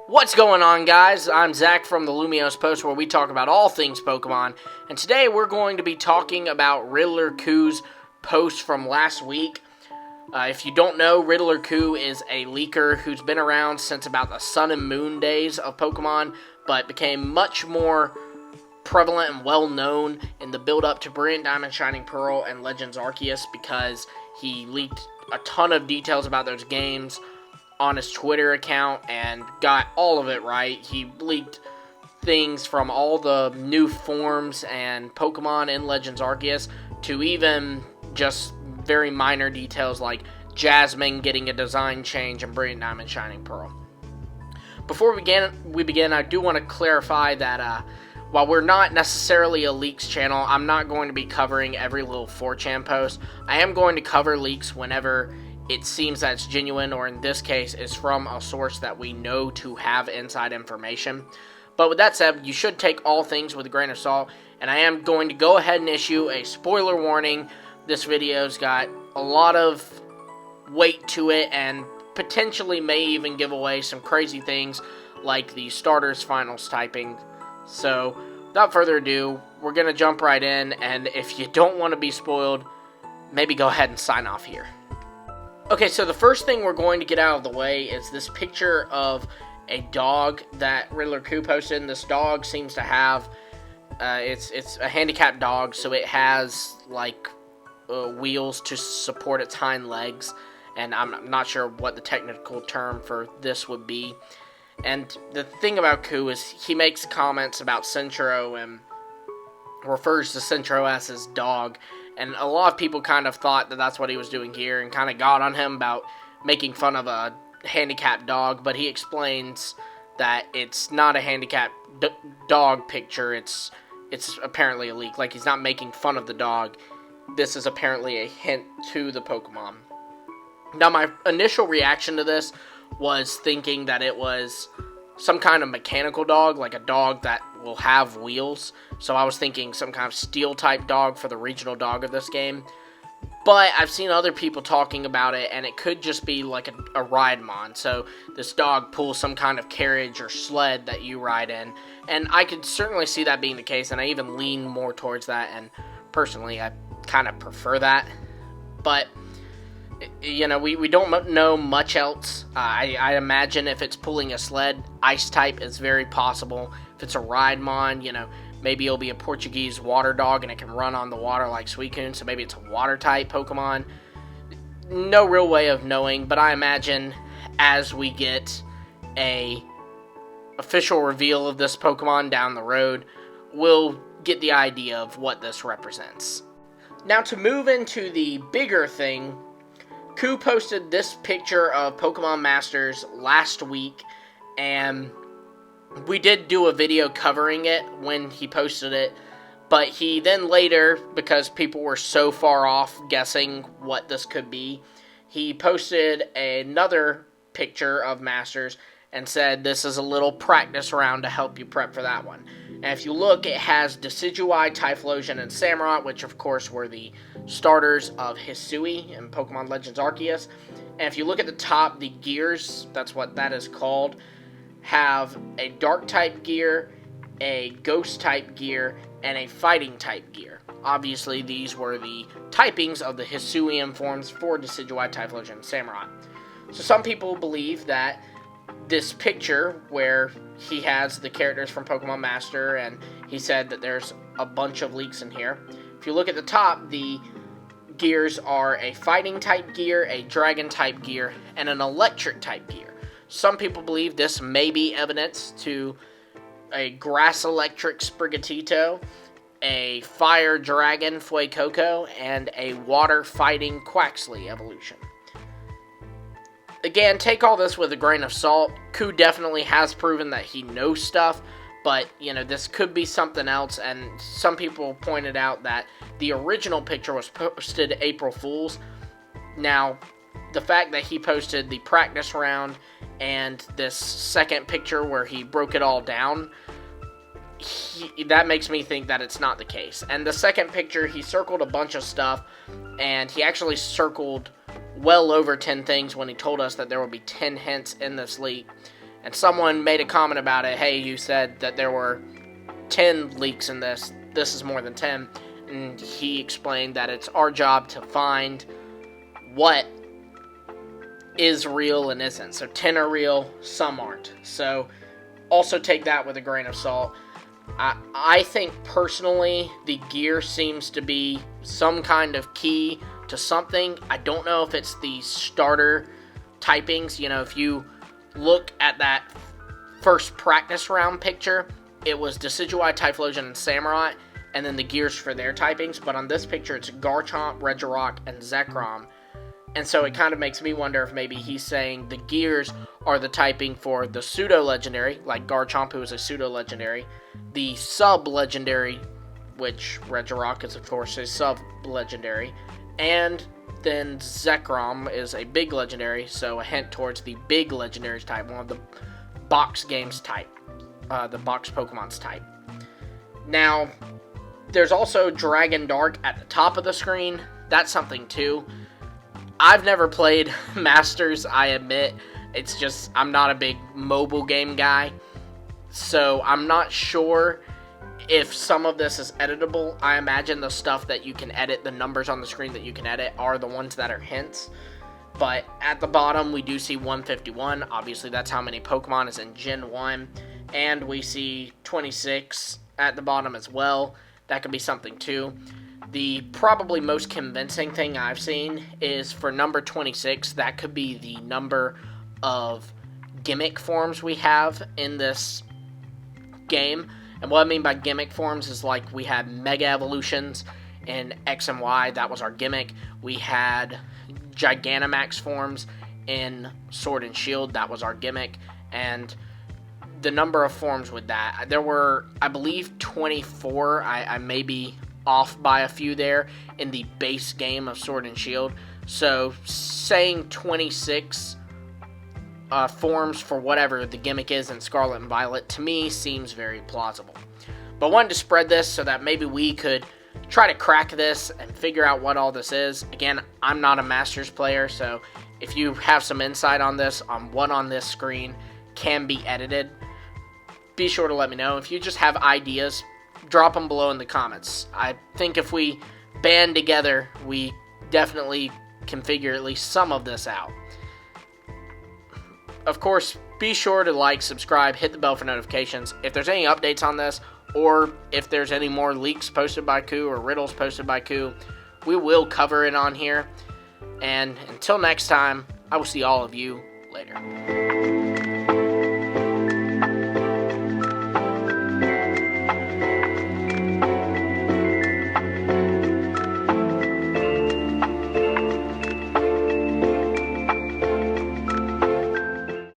What's going on, guys? I'm Zach from the Lumios Post, where we talk about all things Pokemon, and today we're going to be talking about Riddler Khu's post from last week. If you don't know, Riddler Khu is a leaker who's been around since about the Sun and Moon days of Pokemon, but became much more prevalent and well-known in the build-up to Brilliant Diamond, Shining Pearl, and Legends Arceus because he leaked a ton of details about those games on his Twitter account and got all of it right. He leaked things from all the new forms and Pokemon in Legends Arceus to even just very minor details like Jasmine getting a design change in Brilliant Diamond, Shining Pearl. Before we begin, I do want to clarify that while we're not necessarily a leaks channel, I'm not going to be covering every little 4chan post. I am going to cover leaks whenever it seems that it's genuine, or in this case, is from a source that we know to have inside information. But with that said, you should take all things with a grain of salt, and I am going to go ahead and issue a spoiler warning. This video's got a lot of weight to it, and potentially may even give away some crazy things, like the starters finals typing. So, without further ado, we're going to jump right in, and if you don't want to be spoiled, maybe go ahead and sign off here. Okay, so the first thing we're going to get out of the way is this picture of a dog that Riddler Khu posted. And this dog seems to have, it's a handicapped dog, so it has, like, wheels to support its hind legs. And I'm not sure what the technical term for this would be. And the thing about Khu is he makes comments about Centro and refers to Centro as his dog. And a lot of people kind of thought that that's what he was doing here and kind of got on him about making fun of a handicapped dog. But he explains that it's not a handicapped dog picture. It's apparently a leak. Like, he's not making fun of the dog. This is apparently a hint to the Pokemon. Now, my initial reaction to this was thinking that it was some kind of mechanical dog, like a dog that will have wheels. So I was thinking some kind of steel-type dog for the regional dog of this game. But I've seen other people talking about it, and it could just be like a ride-mon. So this dog pulls some kind of carriage or sled that you ride in. And I could certainly see that being the case, and I even lean more towards that. And personally, I kind of prefer that. But you know, we don't know much else. I imagine if it's pulling a sled, ice type is very possible. If it's a ride-mon, you know, maybe it'll be a Portuguese water dog and it can run on the water like Suicune, so maybe it's a water type Pokemon. No real way of knowing, but I imagine as we get a official reveal of this Pokemon down the road, we'll get the idea of what this represents. Now, to move into the bigger thing, Khu posted this picture of Pokemon Masters last week, and we did do a video covering it when he posted it, but he then later, because people were so far off guessing what this could be, he posted another picture of Masters and said this is a little practice round to help you prep for that one. And if you look, it has Decidueye, Typhlosion, and Samurott, which of course were the starters of Hisui in Pokemon Legends Arceus. And if you look at the top, the gears, that's what that is called, have a Dark-type gear, a Ghost-type gear, and a Fighting-type gear. Obviously, these were the typings of the Hisuian forms for Decidueye, Typhlosion, and Samurott. So some people believe that this picture where he has the characters from Pokemon Master, and he said that there's a bunch of leaks in here. If you look at the top, the gears are a Fighting-type gear, a Dragon-type gear, and an Electric-type gear. Some people believe this may be evidence to a Grass-Electric Sprigatito, a Fire Dragon Fuecoco, and a Water-Fighting Quaxley evolution. Again, take all this with a grain of salt. Khu definitely has proven that he knows stuff, but, you know, this could be something else, and some people pointed out that the original picture was posted April Fool's. Now, the fact that he posted the practice round and this second picture where he broke it all down, that makes me think that it's not the case. And the second picture, he circled a bunch of stuff, and he actually circled well over 10 things when he told us that there would be 10 hints in this leak. And someone made a comment about it. Hey, you said that there were 10 leaks in this. This is more than 10. And he explained that it's our job to find what is real and isn't. So 10 are real, some aren't. So also take that with a grain of salt. I think personally the gear seems to be some kind of key to something. I don't know if it's the starter typings. You know, if you look at that first practice round picture, it was Decidueye, Typhlosion, and Samurott, and then the gears for their typings. But on this picture, it's Garchomp, Regirock, and Zekrom. And so it kind of makes me wonder if maybe he's saying the gears are the typing for the pseudo-legendary, like Garchomp, who is a pseudo-legendary, the sub-legendary, which Regirock is, of course, a sub-legendary, and then Zekrom is a big legendary, so a hint towards the big legendaries type, one of the box games type, the box Pokemon's type. Now, there's also Dragon Dark at the top of the screen. That's something too. I've never played Masters, I admit. It's just, I'm not a big mobile game guy. So I'm not sure if some of this is editable. I imagine the stuff that you can edit, the numbers on the screen that you can edit, are the ones that are hints. But at the bottom, we do see 151. Obviously, that's how many Pokemon is in Gen 1. And we see 26 at the bottom as well. That could be something too. The probably most convincing thing I've seen is for number 26, that could be the number of gimmick forms we have in this game. And what I mean by gimmick forms is like we had Mega Evolutions in X and Y, that was our gimmick. We had Gigantamax forms in Sword and Shield, that was our gimmick. And the number of forms with that, there were, I believe, 24. I may be off by a few there in the base game of Sword and Shield. So saying 26 forms for whatever the gimmick is in Scarlet and Violet, to me, seems very plausible. But I wanted to spread this so that maybe we could try to crack this and figure out what all this is. Again, I'm not a Masters player, so if you have some insight on this, on what on this screen can be edited, be sure to let me know. If you just have ideas, drop them below in the comments. I think if we band together, we definitely can figure at least some of this out. Of course, be sure to like, subscribe, hit the bell for notifications. If there's any updates on this, or if there's any more leaks posted by Khu or riddles posted by Khu, we will cover it on here. And until next time, I will see all of you later.